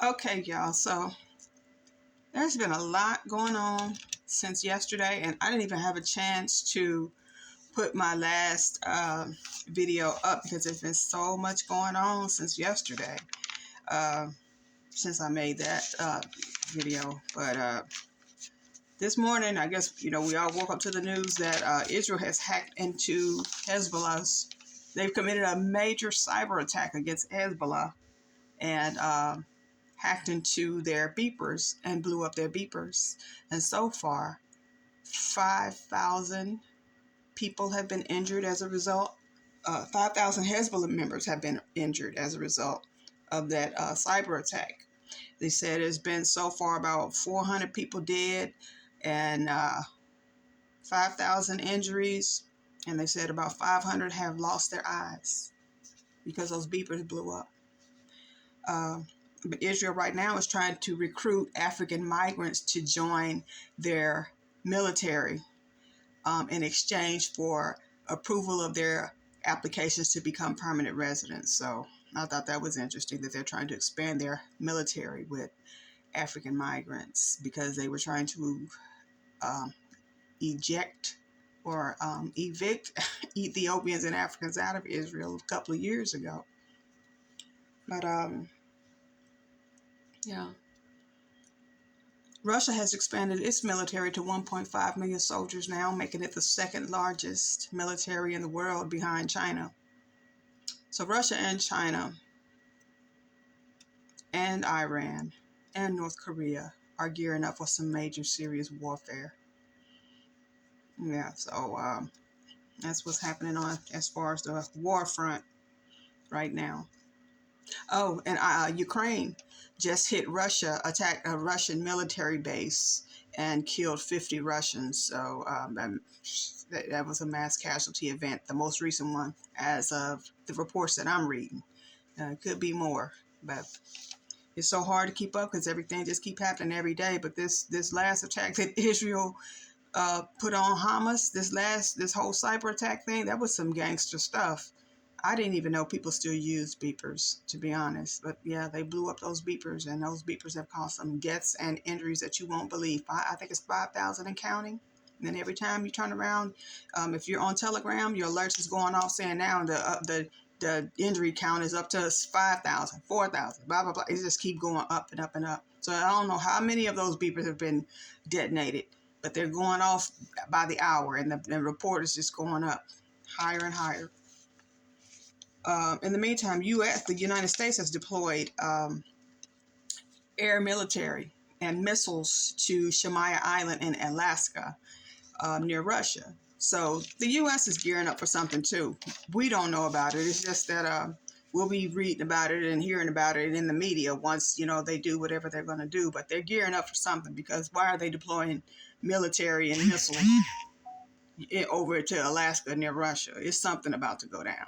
Okay, y'all. So there's been a lot going on since yesterday, and I didn't even have a chance to put my last video up because there's been so much going on since yesterday, uh, since I made that video. But this morning, I guess, we all woke up to the news that Israel has hacked into Hezbollah's. They've committed a major cyber attack against Hezbollah and hacked into their beepers and blew up their beepers. And so far, 5,000 people have been injured as a result. 5,000 Hezbollah members have been injured as a result of that cyber attack. They said there's been so far about 400 people dead and 5,000 injuries. And they said about 500 have lost their eyes because those beepers blew up. But Israel right now is trying to recruit African migrants to join their military in exchange for approval of their applications to become permanent residents. So I thought that was interesting that they're trying to expand their military with African migrants because they were trying to eject or evict Ethiopians and Africans out of Israel a couple of years ago. But yeah. Russia has expanded its military to 1.5 million soldiers now, making it the second largest military in the world behind China. So Russia and China and Iran and North Korea are gearing up for some major serious warfare. Yeah, so that's what's happening on as far as the war front right now. Oh, and Ukraine just hit Russia, attacked a Russian military base and killed 50 Russians. So that was a mass casualty event, the most recent one, as of the reports that I'm reading. It could be more, but it's so hard to keep up because everything just keep happening every day. But this last attack that Israel put on Hamas, this whole cyber attack thing, that was some gangster stuff. I didn't even know people still use beepers, to be honest. But yeah, they blew up those beepers, and those beepers have caused some deaths and injuries that you won't believe. I think it's 5,000 and counting. And then every time you turn around, if you're on Telegram, your alerts is going off saying now the injury count is up to 5,000, 4,000, blah, blah, blah. It just keep going up and up and up. So I don't know how many of those beepers have been detonated, but they're going off by the hour, and the report is just going up higher and higher. In the meantime, the United States has deployed air military and missiles to Shemaya Island in Alaska, near Russia. So the U.S. is gearing up for something too. We don't know about it. It's just that we'll be reading about it and hearing about it in the media once they do whatever they're going to do. But they're gearing up for something because why are they deploying military and missiles over to Alaska near Russia? It's something about to go down.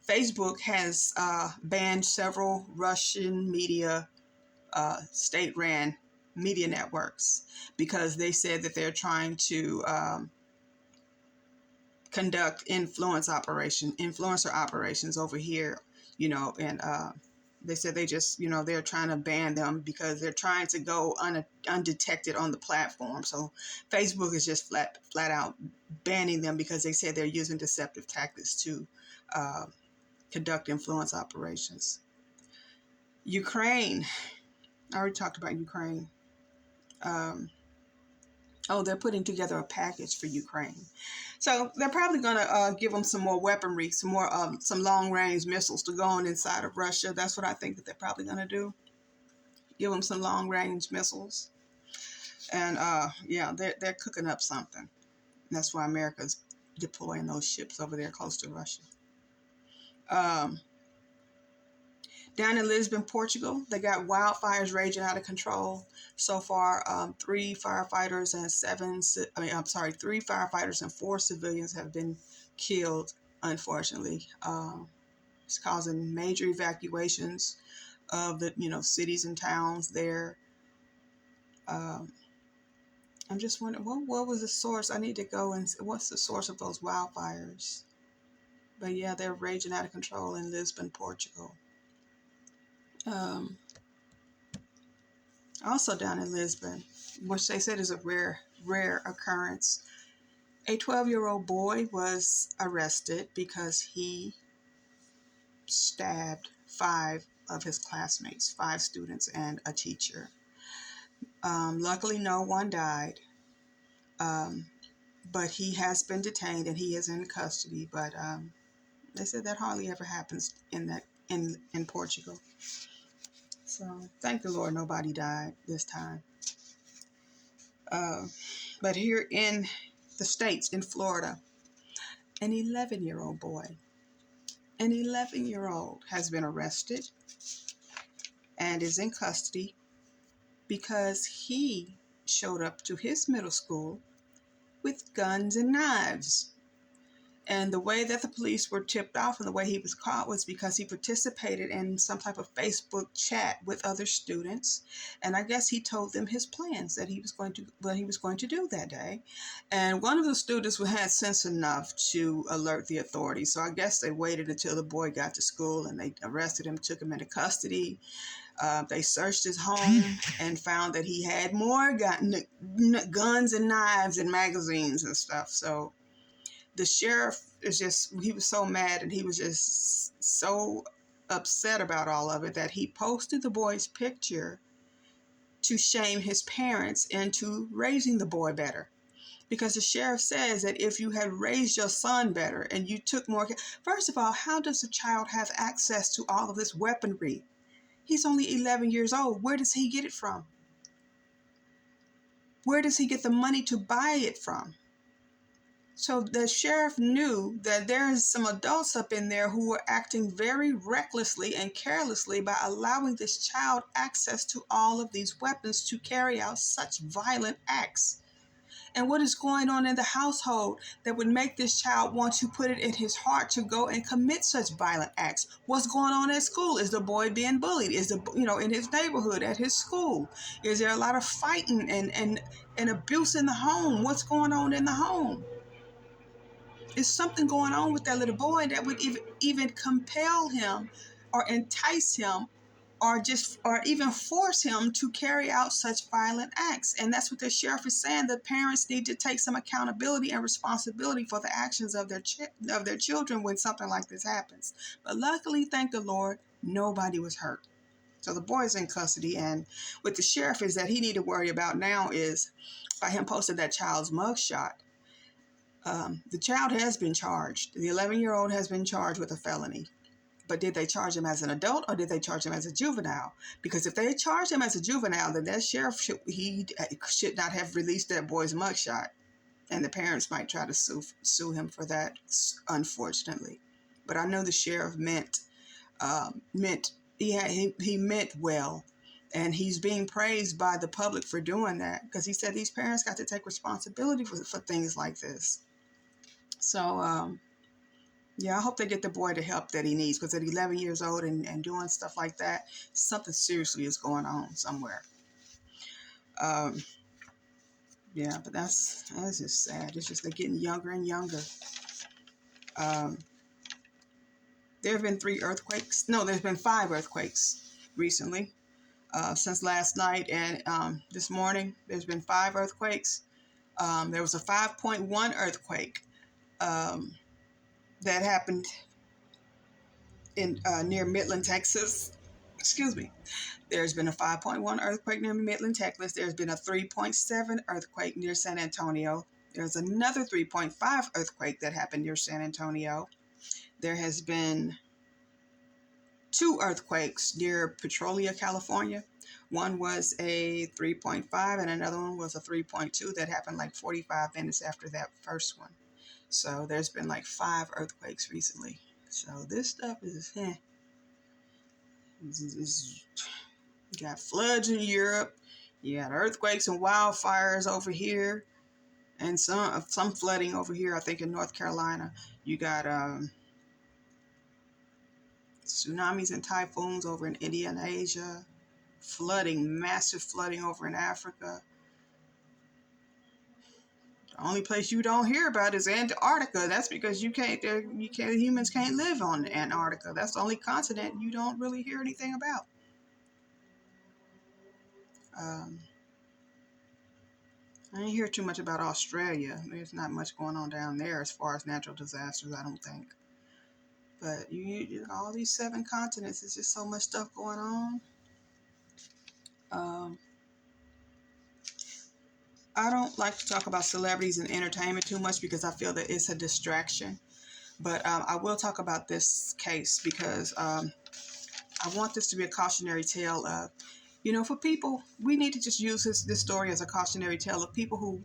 Facebook has banned several Russian media, state-ran media networks because they said that they're trying to conduct influencer operations over here, and they said they're trying to ban them because they're trying to go undetected on the platform. So Facebook is just flat out banning them because they said they're using deceptive tactics to conduct influence operations. Ukraine, I already talked about Ukraine. They're putting together a package for Ukraine. So they're probably going to give them some more weaponry, some long-range missiles to go on inside of Russia. That's what I think that they're probably going to do. Give them some long-range missiles. And yeah, they're cooking up something. And that's why America's deploying those ships over there close to Russia. Down in Lisbon, Portugal, they got wildfires raging out of control. So far, 3 firefighters and 4 civilians have been killed, unfortunately. It's causing major evacuations of the, cities and towns there. I'm just wondering, what was the source? I need to go and what's the source of those wildfires? But yeah, they're raging out of control in Lisbon, Portugal. Um, Also down in Lisbon, which they said is a rare occurrence, a 12-year-old boy was arrested because he stabbed 5 of his classmates, 5 students and a teacher. Luckily, no one died, um, but he has been detained and he is in custody. But they said that hardly ever happens in Portugal. So thank the Lord nobody died this time. But here in the States, in Florida, an 11-year-old boy, an 11-year-old has been arrested and is in custody because he showed up to his middle school with guns and knives. And the way that the police were tipped off and the way he was caught was because he participated in some type of Facebook chat with other students. And I guess he told them his plans that what he was going to do that day. And one of the students had sense enough to alert the authorities. So I guess they waited until the boy got to school and they arrested him, took him into custody. They searched his home and found that he had more guns and knives and magazines and stuff. So the sheriff he was so mad and he was just so upset about all of it that he posted the boy's picture to shame his parents into raising the boy better. Because the sheriff says that if you had raised your son better and you took more care, first of all, how does a child have access to all of this weaponry? He's only 11 years old. Where does he get it from? Where does he get the money to buy it from? So the sheriff knew that there's some adults up in there who were acting very recklessly and carelessly by allowing this child access to all of these weapons to carry out such violent acts. And what is going on in the household that would make this child want to put it in his heart to go and commit such violent acts? What's going on at school? Is the boy being bullied? Is in his neighborhood, at his school? Is there a lot of fighting and abuse in the home? What's going on in the home? Is something going on with that little boy that would even compel him or entice him or even force him to carry out such violent acts? And that's what the sheriff is saying. The parents need to take some accountability and responsibility for the actions of their children when something like this happens. But luckily, thank the Lord, nobody was hurt. So the boy is in custody, and what the sheriff is that he need to worry about now is by him posting that child's mugshot. The child has been charged. The 11-year-old has been charged with a felony. But did they charge him as an adult or did they charge him as a juvenile? Because if they charged him as a juvenile, then that sheriff should not have released that boy's mugshot. And the parents might try to sue him for that, unfortunately. But I know the sheriff meant well. And he's being praised by the public for doing that because he said these parents got to take responsibility for things like this. So, yeah, I hope they get the boy the help that he needs because at 11 years old and doing stuff like that, something seriously is going on somewhere. Yeah, but that's just sad. It's just they're getting younger and younger. There have been 3 earthquakes. No, there's been 5 earthquakes recently. Since last night and this morning, there's been 5 earthquakes. There was a 5.1 earthquake that happened in near Midland, Texas. Excuse me. There's been a 5.1 earthquake near Midland, Texas. There's been a 3.7 earthquake near San Antonio. There's another 3.5 earthquake that happened near San Antonio. There has been 2 earthquakes near Petrolia, California. One was a 3.5 and another one was a 3.2 that happened like 45 minutes after that first one. So there's been like 5 earthquakes recently. So this stuff is, you got floods in Europe, you got earthquakes and wildfires over here, and some flooding over here, I think in North Carolina. You got tsunamis and typhoons over in India and Asia, massive flooding over in Africa. The only place you don't hear about is Antarctica. That's because humans can't live on Antarctica. That's the only continent you don't really hear anything about. I didn't hear too much about Australia. There's not much going on down there as far as natural disasters, I don't think. But all these 7 continents, there's just so much stuff going on. I don't like to talk about celebrities and entertainment too much because I feel that it's a distraction. But I will talk about this case because I want this to be a cautionary tale of, for people, we need to just use this story as a cautionary tale of people who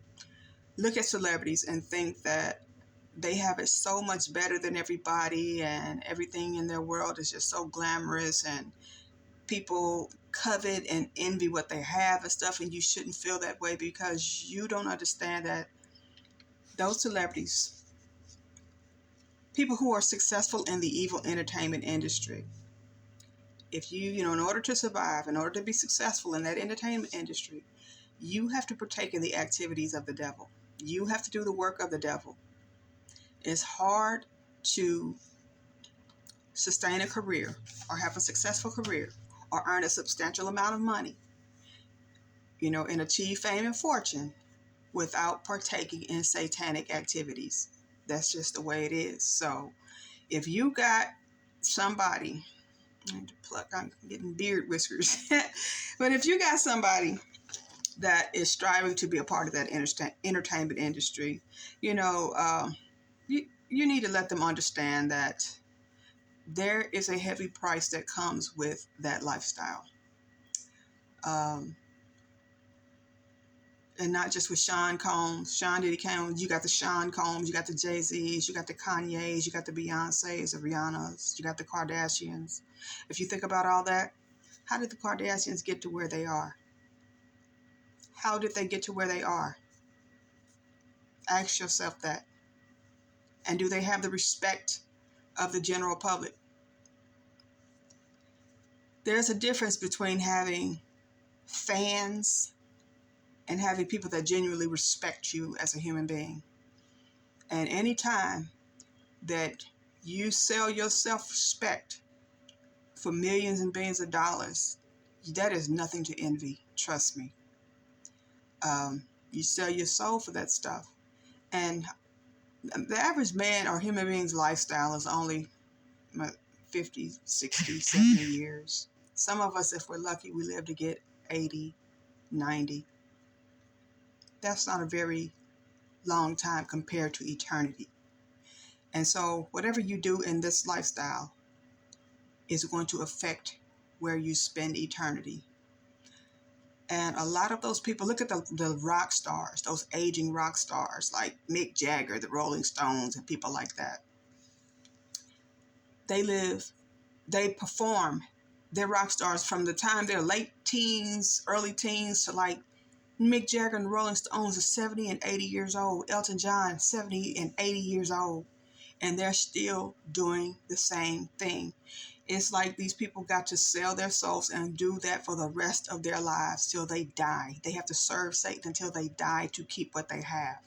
look at celebrities and think that they have it so much better than everybody and everything in their world is just so glamorous and people covet and envy what they have and stuff, and you shouldn't feel that way because you don't understand that those celebrities, people who are successful in the evil entertainment industry, if you, in order to survive, in order to be successful in that entertainment industry, you have to partake in the activities of the devil. You have to do the work of the devil. It's hard to sustain a career or have a successful career or earn a substantial amount of money, and achieve fame and fortune without partaking in satanic activities. That's just the way it is. So if you got somebody, I'm getting beard whiskers, but if you got somebody that is striving to be a part of that entertainment industry, you need to let them understand that there is a heavy price that comes with that lifestyle. And not just with Sean Diddy Combs, you got the Sean Combs, you got the Jay-Z's, you got the Kanye's, you got the Beyonce's, the Rihanna's, you got the Kardashians. If you think about all that, how did the Kardashians get to where they are? How did they get to where they are? Ask yourself that. And do they have the respect of the general public? There's a difference between having fans and having people that genuinely respect you as a human being. And any time that you sell your self-respect for millions and billions of dollars, that is nothing to envy, trust me. You sell your soul for that stuff. And the average man or human being's lifestyle is only 50, 60, 70 years. Some of us, if we're lucky, we live to get 80, 90. That's not a very long time compared to eternity. And so whatever you do in this lifestyle is going to affect where you spend eternity. And a lot of those people, look at the rock stars, those aging rock stars like Mick Jagger, the Rolling Stones, and people like that. They perform, they're rock stars from the time they're late teens, early teens to like Mick Jagger and the Rolling Stones are 70 and 80 years old. Elton John, 70 and 80 years old. And they're still doing the same thing. It's like these people got to sell their souls and do that for the rest of their lives till they die. They have to serve Satan until they die to keep what they have.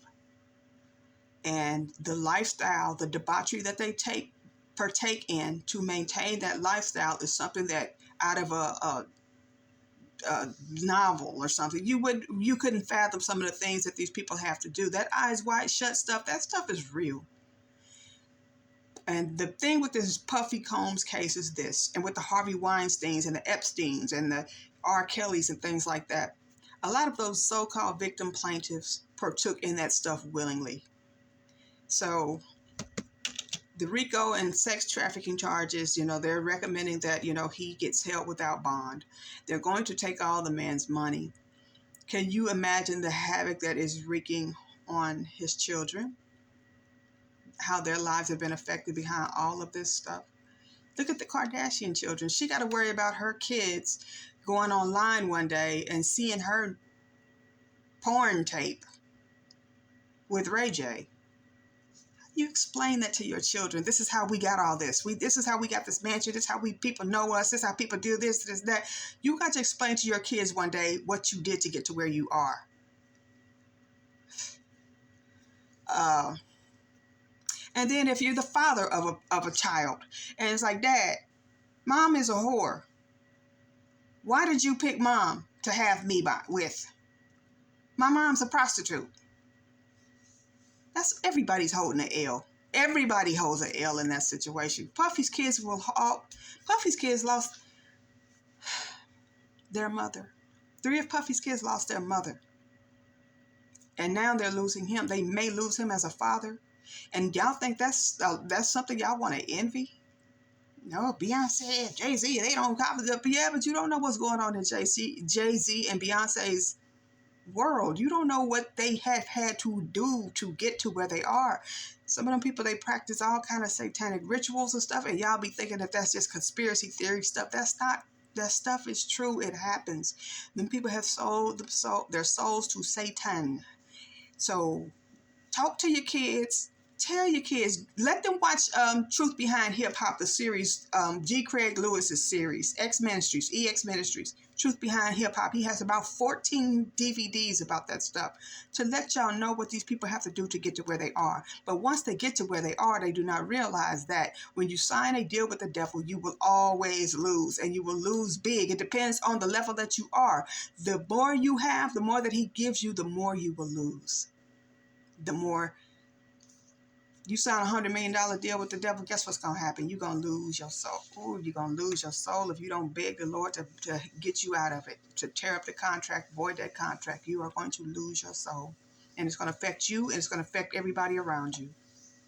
And the lifestyle, the debauchery that they partake in to maintain that lifestyle is something that out of a novel or something, you couldn't fathom some of the things that these people have to do. That eyes wide shut stuff, that stuff is real. And the thing with this Puffy Combs case is this, and with the Harvey Weinsteins and the Epsteins and the R. Kellys and things like that, a lot of those so-called victim plaintiffs partook in that stuff willingly. So the RICO and sex trafficking charges, they're recommending that, he gets held without bond. They're going to take all the man's money. Can you imagine the havoc that is wreaking on his children? How their lives have been affected behind all of this stuff. Look at the Kardashian children. She got to worry about her kids going online one day and seeing her porn tape with Ray J. You explain that to your children. This is how we got all this. This is how we got this mansion. This is how people know us. This is how people do this, that. You got to explain to your kids one day what you did to get to where you are. And then if you're the father of a child, and it's like, Dad, Mom is a whore. Why did you pick Mom to have me with? My mom's a prostitute. That's everybody's holding an L. Everybody holds an L in that situation. Puffy's kids lost their mother. 3 of Puffy's kids lost their mother. And now they're losing him. They may lose him as a father. And y'all think that's something y'all want to envy? No, Beyonce, Jay-Z, they don't copy up. Yeah, but you don't know what's going on in Jay-Z and Beyonce's world. You don't know what they have had to do to get to where they are. Some of them people, they practice all kind of satanic rituals and stuff, and y'all be thinking that that's just conspiracy theory stuff. That's not. That stuff is true. It happens. Then people have sold their souls to Satan. So talk to your kids. Tell your kids, let them watch Truth Behind Hip Hop, the series, G. Craig Lewis's series, EX Ministries, Truth Behind Hip Hop. He has about 14 DVDs about that stuff to let y'all know what these people have to do to get to where they are. But once they get to where they are, they do not realize that when you sign a deal with the devil, you will always lose, and you will lose big. It depends on the level that you are. The more you have, the more that he gives you, the more you will lose. The more you sign a $100 million deal with the devil, guess what's going to happen? You're going to lose your soul. Ooh, you're going to lose your soul if you don't beg the Lord to get you out of it, to tear up the contract, void that contract. You are going to lose your soul. And it's going to affect you, and it's going to affect everybody around you.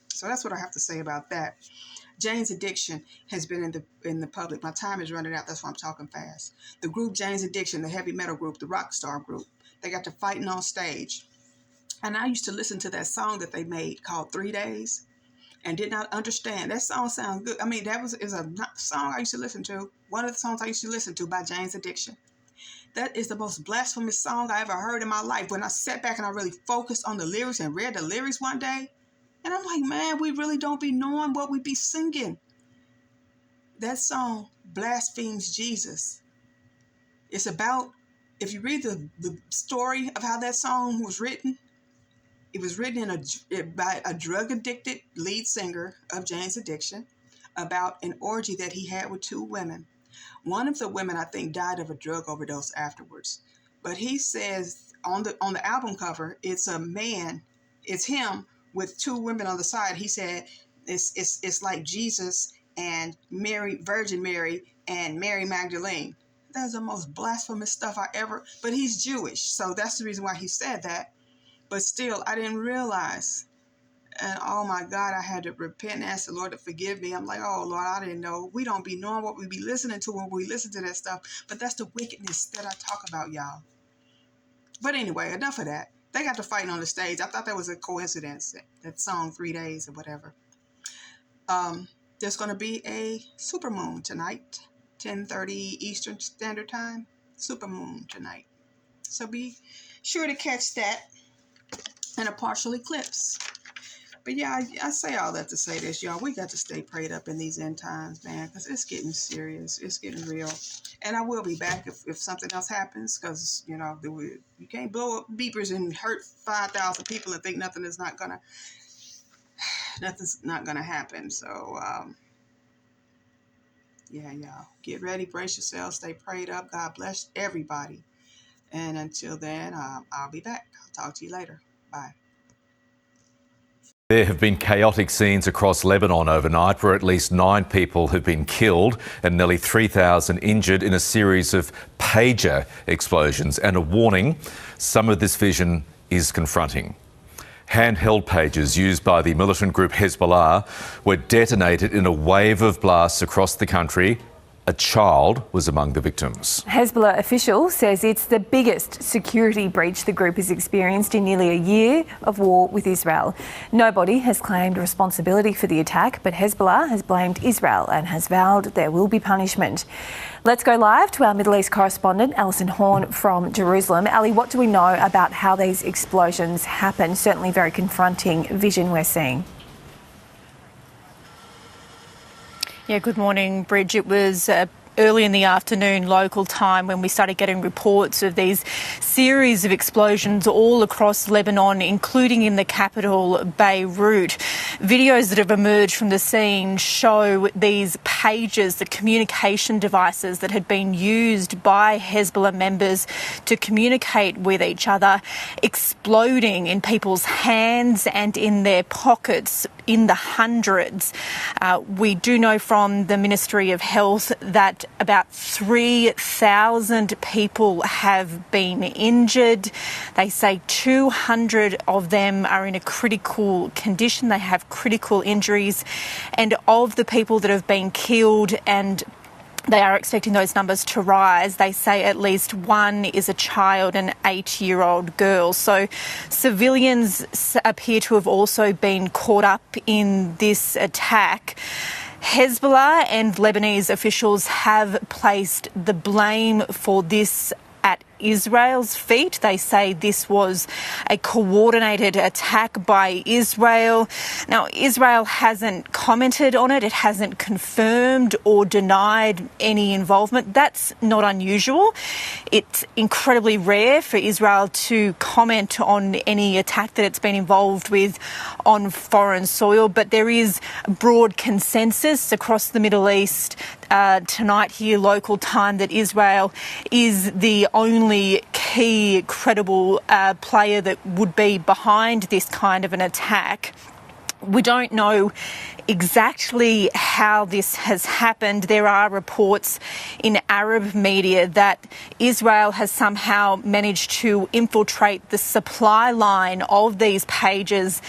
So that's what I have to say about that. Jane's Addiction has been in the public. My time is running out. That's why I'm talking fast. The group Jane's Addiction, the heavy metal group, the rock star group, they got to fighting on stage. And I used to listen to that song that they made called 3 Days and did not understand. That song sounds good. I mean, is a song I used to listen to. One of the songs I used to listen to by Jane's Addiction. That is the most blasphemous song I ever heard in my life. When I sat back and I really focused on the lyrics and read the lyrics one day, and I'm like, man, we really don't be knowing what we be singing. That song blasphemes Jesus. It's about, if you read the story of how that song was written, it was written by a drug-addicted lead singer of Jane's Addiction about an orgy that he had with 2 women. One of the women, I think, died of a drug overdose afterwards. But he says on the album cover, it's a man, it's him with 2 women on the side. He said it's like Jesus and Mary, Virgin Mary, and Mary Magdalene. That's the most blasphemous stuff but he's Jewish, so that's the reason why he said that. But still, I didn't realize. And oh my God, I had to repent and ask the Lord to forgive me. I'm like, oh Lord, I didn't know. We don't be knowing what we be listening to when we listen to that stuff. But that's the wickedness that I talk about, y'all. But anyway, enough of that. They got to fighting on the stage. I thought that was a coincidence. That song 3 Days or whatever. There's going to be a supermoon tonight, 10:30 Eastern Standard Time. Supermoon tonight. So be sure to catch that. And a partial eclipse. But yeah, I say all that to say this, y'all. We got to stay prayed up in these end times, man, because it's getting serious. It's getting real. And I will be back if something else happens, because, you know, you can't blow up beepers and hurt 5,000 people and think nothing's not going to happen. So, yeah, y'all. Get ready, brace yourselves, stay prayed up. God bless everybody. And until then, I'll be back. I'll talk to you later. Bye. There have been chaotic scenes across Lebanon overnight where at least 9 people have been killed and nearly 3,000 injured in a series of pager explosions. And a warning, some of this vision is confronting. Handheld pagers used by the militant group Hezbollah were detonated in a wave of blasts across the country. A child was among the victims. Hezbollah official says it's the biggest security breach the group has experienced in nearly a year of war with Israel. Nobody has claimed responsibility for the attack, but Hezbollah has blamed Israel and has vowed there will be punishment. Let's go live to our Middle East correspondent, Alison Horn from Jerusalem. Ali, what do we know about how these explosions happened? Certainly very confronting vision we're seeing. Yeah, good morning, Bridge. It was early in the afternoon local time when we started getting reports of these series of explosions all across Lebanon, including in the capital, Beirut. Videos that have emerged from the scene show these pages, the communication devices that had been used by Hezbollah members to communicate with each other, exploding in people's hands and in their pockets in the hundreds. We do know from the Ministry of Health that about 3,000 people have been injured. They say 200 of them are in a critical condition. They have critical injuries. And of the people that have been killed, and they are expecting those numbers to rise, they say at least one is a child, an 8-year-old girl. So civilians appear to have also been caught up in this attack. Hezbollah and Lebanese officials have placed the blame for this at Israel's feet. They say this was a coordinated attack by Israel. Now, Israel hasn't commented on it. It hasn't confirmed or denied any involvement. That's not unusual. It's incredibly rare for Israel to comment on any attack that it's been involved with on foreign soil, but there is broad consensus across the Middle East tonight here, local time, that Israel is the only key credible player that would be behind this kind of an attack. We don't know exactly how this has happened. There are reports in Arab media that Israel has somehow managed to infiltrate the supply line of these pages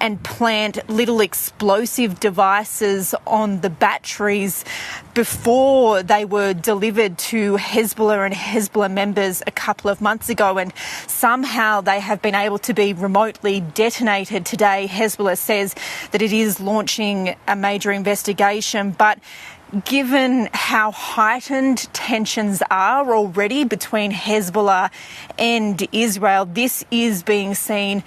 and plant little explosive devices on the batteries before they were delivered to Hezbollah and Hezbollah members a couple of months ago, and somehow they have been able to be remotely detonated today. Hezbollah says that it is launching a major investigation, but given how heightened tensions are already between Hezbollah and Israel, this is being seen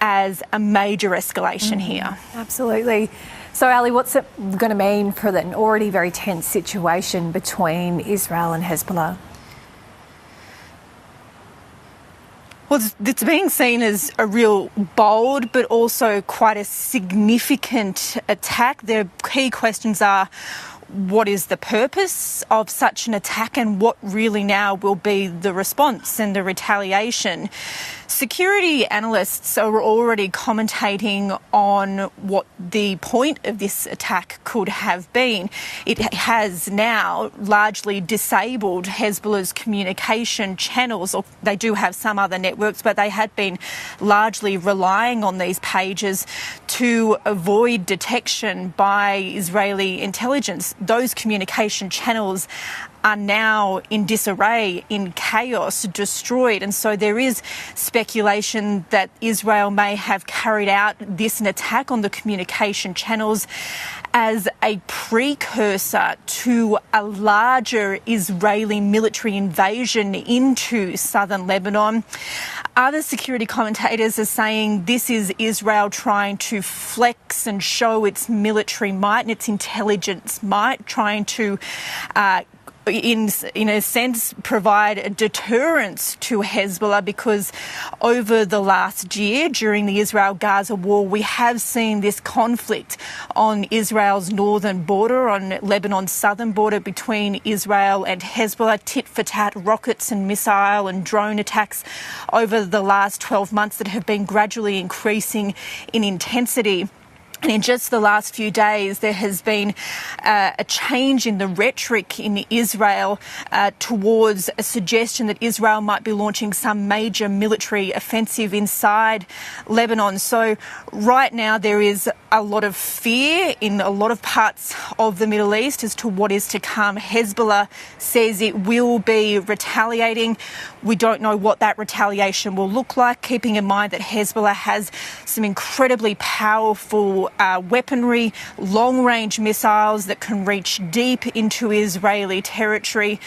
as a major escalation here. Absolutely. So, Ali, what's it going to mean for an already very tense situation between Israel and Hezbollah? Well, it's being seen as a real bold but also quite a significant attack. The key questions are, what is the purpose of such an attack and what really now will be the response and the retaliation? Security analysts are already commentating on what the point of this attack could have been. It has now largely disabled Hezbollah's communication channels, or they do have some other networks, but they had been largely relying on these pages to avoid detection by Israeli intelligence. Those communication channels are now in disarray, in chaos, destroyed. And so there is speculation that Israel may have carried out this an attack on the communication channels as a precursor to a larger Israeli military invasion into southern Lebanon. Other security commentators are saying this is Israel trying to flex and show its military might and its intelligence might, trying to in a sense, provide a deterrence to Hezbollah, because over the last year, during the Israel-Gaza war, we have seen this conflict on Israel's northern border, on Lebanon's southern border, between Israel and Hezbollah, tit-for-tat rockets and missile and drone attacks over the last 12 months that have been gradually increasing in intensity. And in just the last few days, there has been a change in the rhetoric in Israel towards a suggestion that Israel might be launching some major military offensive inside Lebanon. So right now there is a lot of fear in a lot of parts of the Middle East as to what is to come. Hezbollah says it will be retaliating. We don't know what that retaliation will look like, keeping in mind that Hezbollah has some incredibly powerful weaponry, long-range missiles that can reach deep into Israeli territory.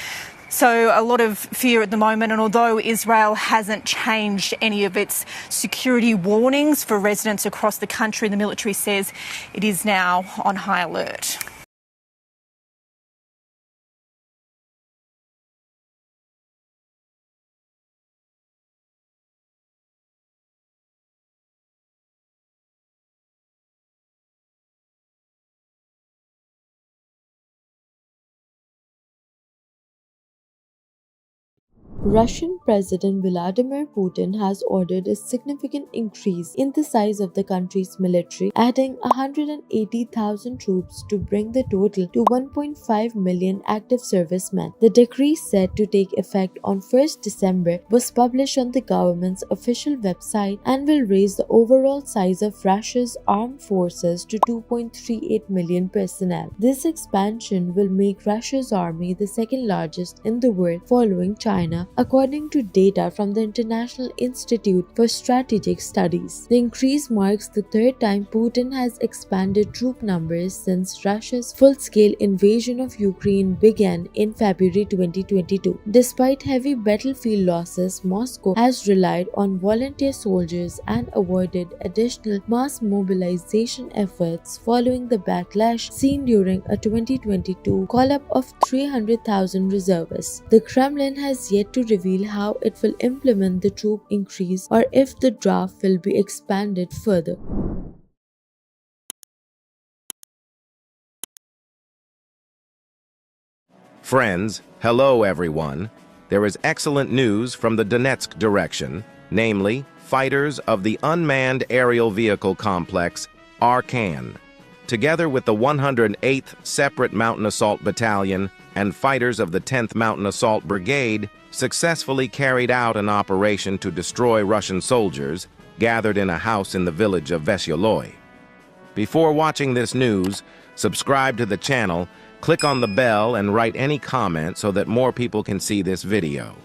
So a lot of fear at the moment, and although Israel hasn't changed any of its security warnings for residents across the country, the military says it is now on high alert. Russian President Vladimir Putin has ordered a significant increase in the size of the country's military, adding 180,000 troops to bring the total to 1.5 million active servicemen. The decree, set to take effect on 1st December, was published on the government's official website and will raise the overall size of Russia's armed forces to 2.38 million personnel. This expansion will make Russia's army the second largest in the world, following China, according to data from the International Institute for Strategic Studies. The increase marks the third time Putin has expanded troop numbers since Russia's full-scale invasion of Ukraine began in February 2022. Despite heavy battlefield losses, Moscow has relied on volunteer soldiers and avoided additional mass mobilization efforts following the backlash seen during a 2022 call-up of 300,000 reservists. The Kremlin has yet to reveal how it will implement the troop increase or if the draft will be expanded further. Friends, hello everyone. There is excellent news from the Donetsk direction, namely fighters of the Unmanned Aerial Vehicle Complex, Arkan, together with the 108th Separate Mountain Assault Battalion and fighters of the 10th Mountain Assault Brigade, successfully carried out an operation to destroy Russian soldiers gathered in a house in the village of Vesyoloy. Before watching this news, subscribe to the channel, click on the bell, and write any comment so that more people can see this video.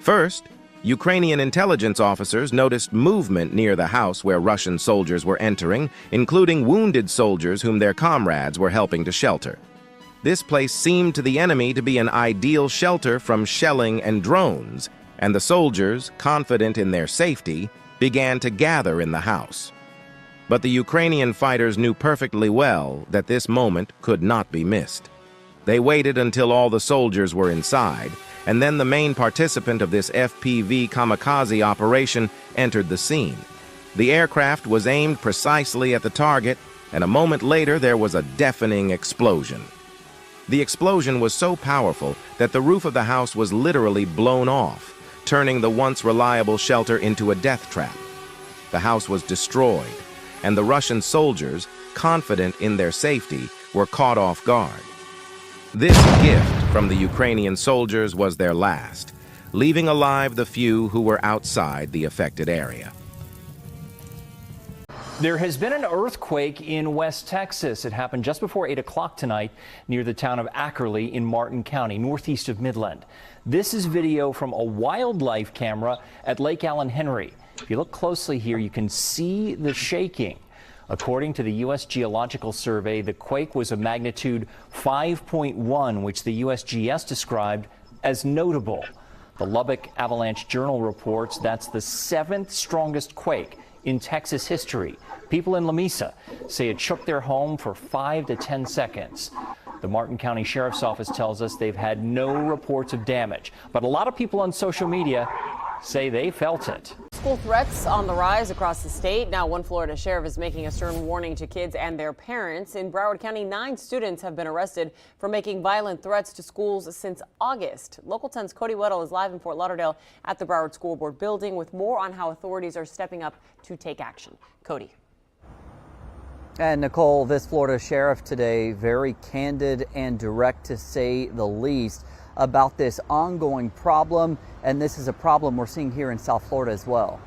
First, Ukrainian intelligence officers noticed movement near the house where Russian soldiers were entering, including wounded soldiers whom their comrades were helping to shelter. This place seemed to the enemy to be an ideal shelter from shelling and drones, and the soldiers, confident in their safety, began to gather in the house. But the Ukrainian fighters knew perfectly well that this moment could not be missed. They waited until all the soldiers were inside, and then the main participant of this FPV kamikaze operation entered the scene. The aircraft was aimed precisely at the target, and a moment later there was a deafening explosion. The explosion was so powerful that the roof of the house was literally blown off, turning the once reliable shelter into a death trap. The house was destroyed, and the Russian soldiers, confident in their safety, were caught off guard. This gift from the Ukrainian soldiers was their last, leaving alive the few who were outside the affected area. There has been an earthquake in West Texas. It happened just before 8 o'clock tonight near the town of Ackerley in Martin County, northeast of Midland. This is video from a wildlife camera at Lake Allen Henry. If you look closely here, you can see the shaking. According to the U.S. Geological Survey, the quake was of magnitude 5.1, which the USGS described as notable. The Lubbock Avalanche Journal reports that's the 7th strongest quake in Texas history. People in Lamesa say it shook their home for 5 to 10 seconds. The Martin County Sheriff's Office tells us they've had no reports of damage, but a lot of people on social media say they felt it. School threats on the rise across the state. Now, one Florida sheriff is making a stern warning to kids and their parents. In Broward County, 9 students have been arrested for making violent threats to schools since August. Local 10's Cody Weddle is live in Fort Lauderdale at the Broward School Board building with more on how authorities are stepping up to take action. Cody. And Nicole, this Florida sheriff today, very candid and direct to say the least about this ongoing problem. And this is a problem we're seeing here in South Florida as well.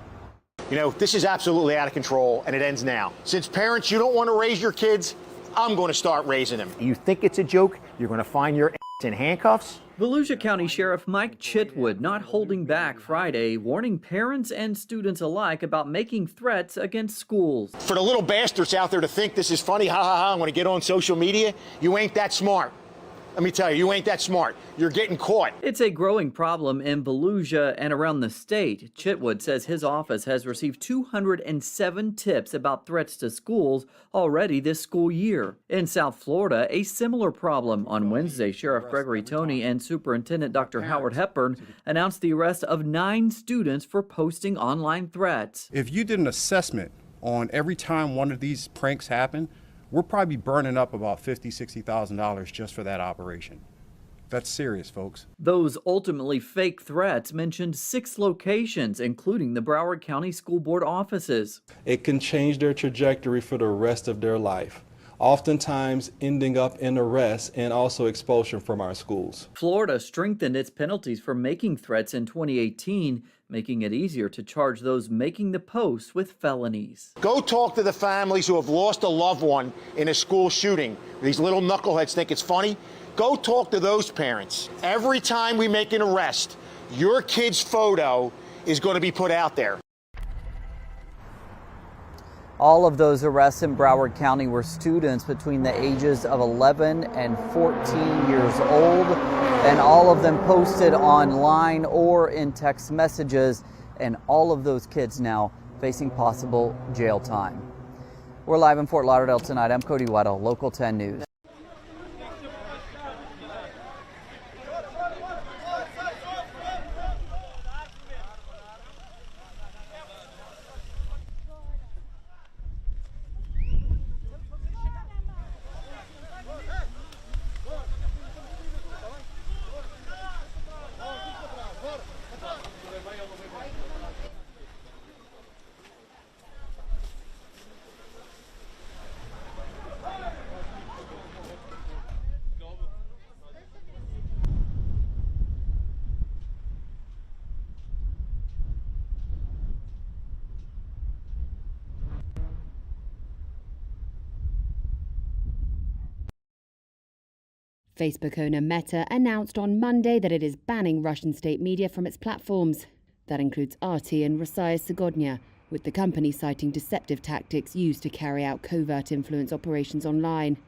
You know, this is absolutely out of control, and it ends now. Since parents, you don't want to raise your kids, I'm going to start raising them. You think it's a joke, you're going to find your in handcuffs. Volusia County Sheriff Mike Chitwood not holding back Friday, warning parents and students alike about making threats against schools. For the little bastards out there to think this is funny, ha ha ha, I'm going to get on social media, you ain't that smart. Let me tell you, you ain't that smart. You're getting caught. It's a growing problem in Volusia and around the state. Chitwood says his office has received 207 tips about threats to schools already this school year. In South Florida, a similar problem. On Wednesday, Sheriff Gregory Toney and Superintendent Dr. Howard Hepburn announced the arrest of 9 students for posting online threats. If you did an assessment on every time one of these pranks happen, we're probably burning up about $50,000, $60,000 just for that operation. That's serious, folks. Those ultimately fake threats mentioned 6 locations, including the Broward County School Board offices. It can change their trajectory for the rest of their life, oftentimes ending up in arrest and also expulsion from our schools. Florida strengthened its penalties for making threats in 2018, making it easier to charge those making the posts with felonies. Go talk to the families who have lost a loved one in a school shooting. These little knuckleheads think it's funny. Go talk to those parents. Every time we make an arrest, your kid's photo is going to be put out there. All of those arrests in Broward County were students between the ages of 11 and 14 years old, and all of them posted online or in text messages, and all of those kids now facing possible jail time. We're live in Fort Lauderdale tonight. I'm Cody Weddle, Local 10 News. Facebook owner Meta announced on Monday that it is banning Russian state media from its platforms. That includes RT and Rossija Zagodnya, with the company citing deceptive tactics used to carry out covert influence operations online.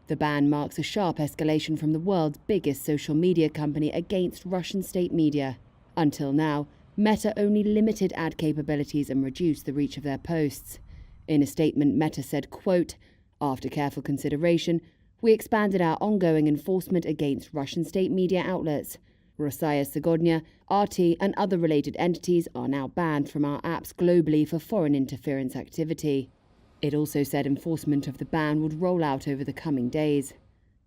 The ban marks a sharp escalation from the world's biggest social media company against Russian state media. Until now, Meta only limited ad capabilities and reduced the reach of their posts. In a statement, Meta said, quote, "After careful consideration, we expanded our ongoing enforcement against Russian state media outlets. Rossija Zagodnya, RT and other related entities are now banned from our apps globally for foreign interference activity." It also said enforcement of the ban would roll out over the coming days.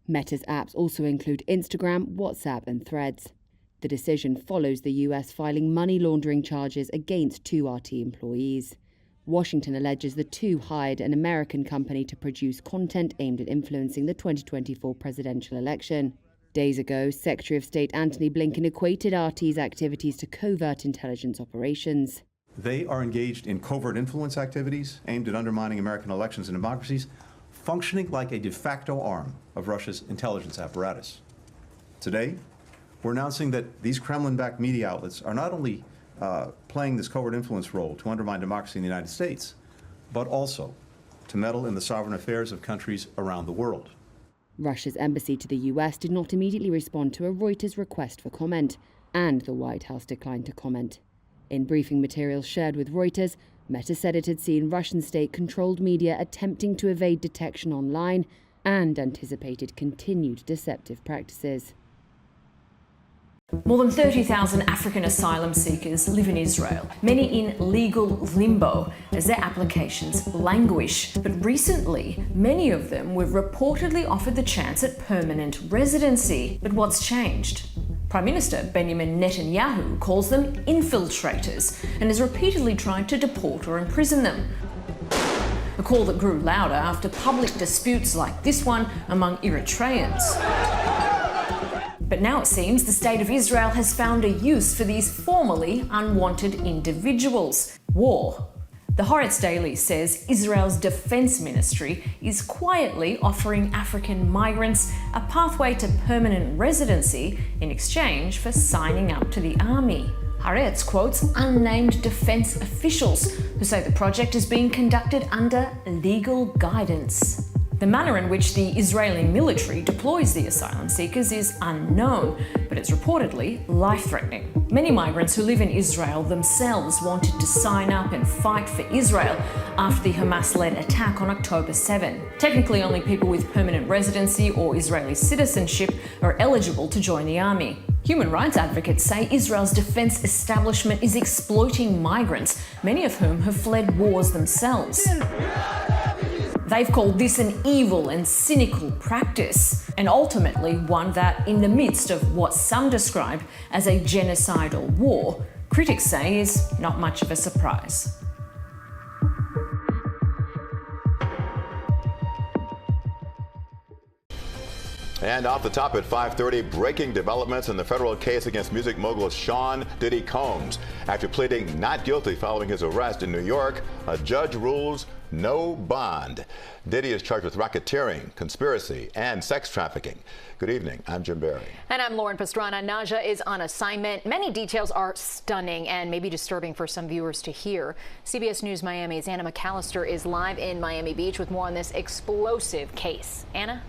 Meta's apps also include Instagram, WhatsApp and Threads. The decision follows the US filing money laundering charges against 2 RT employees. Washington alleges the 2 hired an American company to produce content aimed at influencing the 2024 presidential election. Days ago, Secretary of State Antony Blinken equated RT's activities to covert intelligence operations. They are engaged in covert influence activities aimed at undermining American elections and democracies, functioning like a de facto arm of Russia's intelligence apparatus. Today, we're announcing that these Kremlin-backed media outlets are not only playing this covert influence role to undermine democracy in the United States, but also to meddle in the sovereign affairs of countries around the world. Russia's embassy to the US did not immediately respond to a Reuters request for comment, and the White House declined to comment. In briefing materials shared with Reuters, Meta said it had seen Russian state-controlled media attempting to evade detection online and anticipated continued deceptive practices. More than 30,000 African asylum seekers live in Israel, many in legal limbo as their applications languish. But recently, many of them were reportedly offered the chance at permanent residency. But what's changed? Prime Minister Benjamin Netanyahu calls them infiltrators and has repeatedly tried to deport or imprison them. A call that grew louder after public disputes like this one among Eritreans. But now it seems the State of Israel has found a use for these formerly unwanted individuals: war. The Haaretz Daily says Israel's Defense Ministry is quietly offering African migrants a pathway to permanent residency in exchange for signing up to the army. Haaretz quotes unnamed defense officials who say the project is being conducted under legal guidance. The manner in which the Israeli military deploys the asylum seekers is unknown, but it's reportedly life-threatening. Many migrants who live in Israel themselves wanted to sign up and fight for Israel after the Hamas-led attack on October 7. Technically, only people with permanent residency or Israeli citizenship are eligible to join the army. Human rights advocates say Israel's defense establishment is exploiting migrants, many of whom have fled wars themselves. They've called this an evil and cynical practice. and ultimately one that, in the midst of what some describe as a genocidal war, critics say is not much of a surprise. And off the top at 5:30, breaking developments in the federal case against music mogul Sean Diddy Combs. After pleading not guilty following his arrest in New York, a judge rules no bond. Diddy is charged with racketeering, conspiracy, and sex trafficking. Good evening. I'm Jim Barry. And I'm Lauren Pastrana. Naja is on assignment. Many details are stunning and maybe disturbing for some viewers to hear. CBS News Miami's Anna McAllister is live in Miami Beach with more on this explosive case. Anna?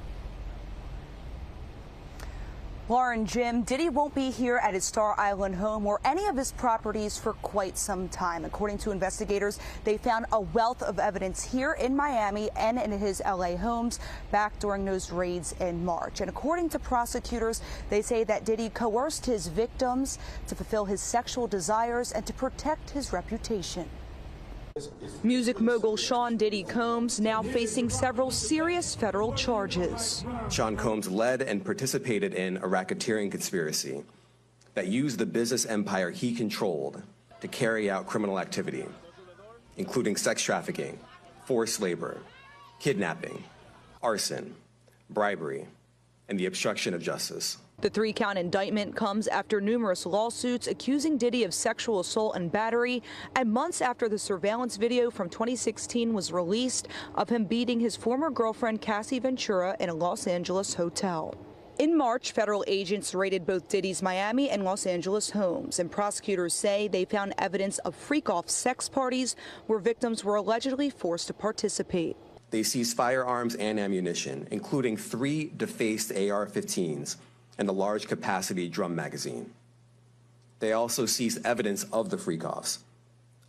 Lauren, Jim, Diddy won't be here at his Star Island home or any of his properties for quite some time. According to investigators, they found a wealth of evidence here in Miami and in his LA homes back during those raids in March. And according to prosecutors, they say that Diddy coerced his victims to fulfill his sexual desires and to protect his reputation. Music mogul Sean Diddy Combs now facing several serious federal charges. Sean Combs led and participated in a racketeering conspiracy that used the business empire he controlled to carry out criminal activity, including sex trafficking, forced labor, kidnapping, arson, bribery, and the obstruction of justice. The 3-count indictment comes after numerous lawsuits accusing Diddy of sexual assault and battery, and months after the surveillance video from 2016 was released of him beating his former girlfriend Cassie Ventura in a Los Angeles hotel. In March, federal agents raided both Diddy's Miami and Los Angeles homes, and prosecutors say they found evidence of freak-off sex parties where victims were allegedly forced to participate. They seized firearms and ammunition, including 3 defaced AR-15s and a large capacity drum magazine. They also seized evidence of the freak-offs,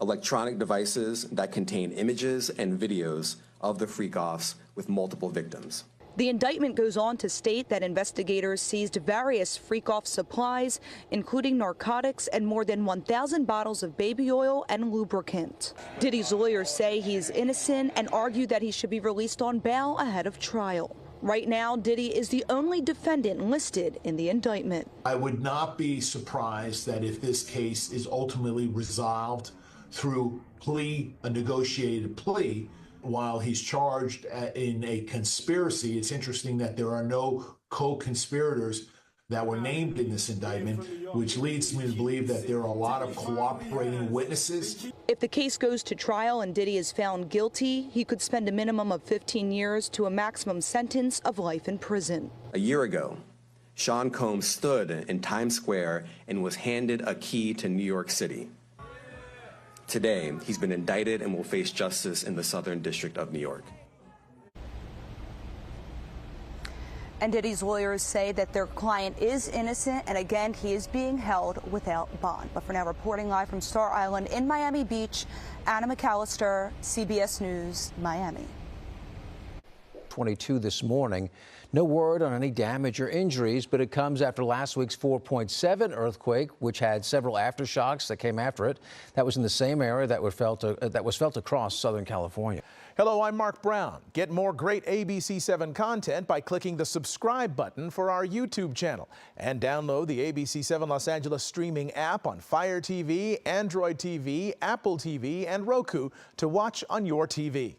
electronic devices that contain images and videos of the freak-offs with multiple victims. The indictment goes on to state that investigators seized various freak-off supplies, including narcotics and more than 1,000 bottles of baby oil and lubricant. Diddy's lawyers say he is innocent and argue that he should be released on bail ahead of trial. Right now, Diddy is the only defendant listed in the indictment. I would not be surprised that if this case is ultimately resolved through a negotiated plea, while he's charged in a conspiracy, it's interesting that there are no co-conspirators that were named in this indictment, which leads me to believe that there are a lot of cooperating witnesses. If the case goes to trial and Diddy is found guilty, he could spend a minimum of 15 years to a maximum sentence of life in prison. A year ago, Sean Combs stood in Times Square and was handed a key to New York City. Today, he's been indicted and will face justice in the Southern District of New York. And Diddy's lawyers say that their client is innocent, and again, he is being held without bond. But for now, reporting live from Star Island in Miami Beach, Anna McAllister, CBS News, Miami. 22 this morning. No word on any damage or injuries, but it comes after last week's 4.7 earthquake, which had several aftershocks that came after it. That was in the same area that was felt across Southern California. Hello, I'm Mark Brown. Get more great ABC7 content by clicking the subscribe button for our YouTube channel and download the ABC7 Los Angeles streaming app on Fire TV, Android TV, Apple TV, and Roku to watch on your TV.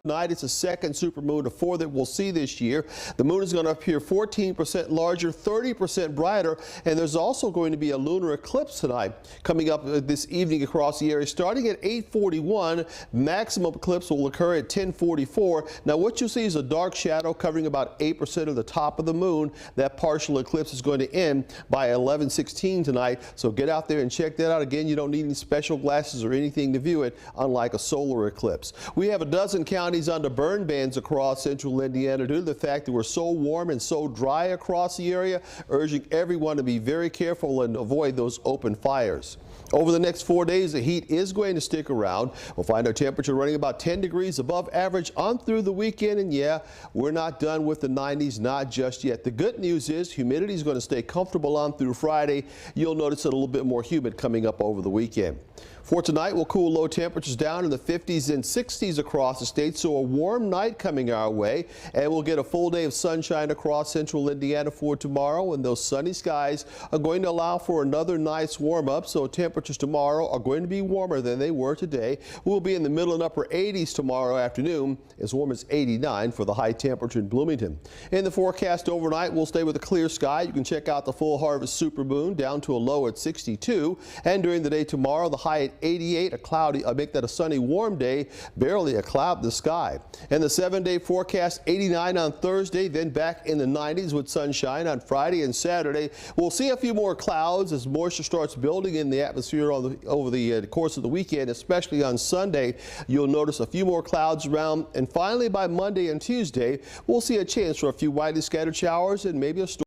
Tonight, it's the second supermoon of 4 that we'll see this year. The moon is going to appear 14% larger, 30% brighter, and there's also going to be a lunar eclipse tonight coming up this evening across the area. Starting at 8:41, maximum eclipse will occur at 10:44. Now, what you'll see is a dark shadow covering about 8% of the top of the moon. That partial eclipse is going to end by 11:16 tonight, so get out there and check that out. Again, you don't need any special glasses or anything to view it, unlike a solar eclipse. We have a dozen counties under burn bans across central Indiana due to the fact that we're so warm and so dry across the area, urging everyone to be very careful and avoid those open fires. Over the next 4 days, the heat is going to stick around. We'll find our temperature running about 10 degrees above average on through the weekend. And yeah, we're not done with the 90s, not just yet. The good news is humidity is going to stay comfortable on through Friday. You'll notice it a little bit more humid coming up over the weekend. For tonight, we'll cool low temperatures down in the 50s and 60s across the state. so a warm night coming our way, and we'll get a full day of sunshine across central Indiana for tomorrow, and those sunny skies are going to allow for another nice warm up, so temperatures tomorrow are going to be warmer than they were today. We'll be in the middle and upper 80s tomorrow afternoon, as warm as 89 for the high temperature in Bloomington. In the forecast overnight, we'll stay with a clear sky. You can check out the full harvest supermoon down to a low at 62, and during the day tomorrow, the high at 88, a cloudy, make that a sunny warm day, barely a cloud in the sky. And the 7-day forecast, 89 on Thursday, then back in the 90s with sunshine on Friday and Saturday. We'll see a few more clouds as moisture starts building in the atmosphere over the course of the weekend, especially on Sunday. You'll notice a few more clouds around, and finally by Monday and Tuesday, we'll see a chance for a few widely scattered showers and maybe a storm.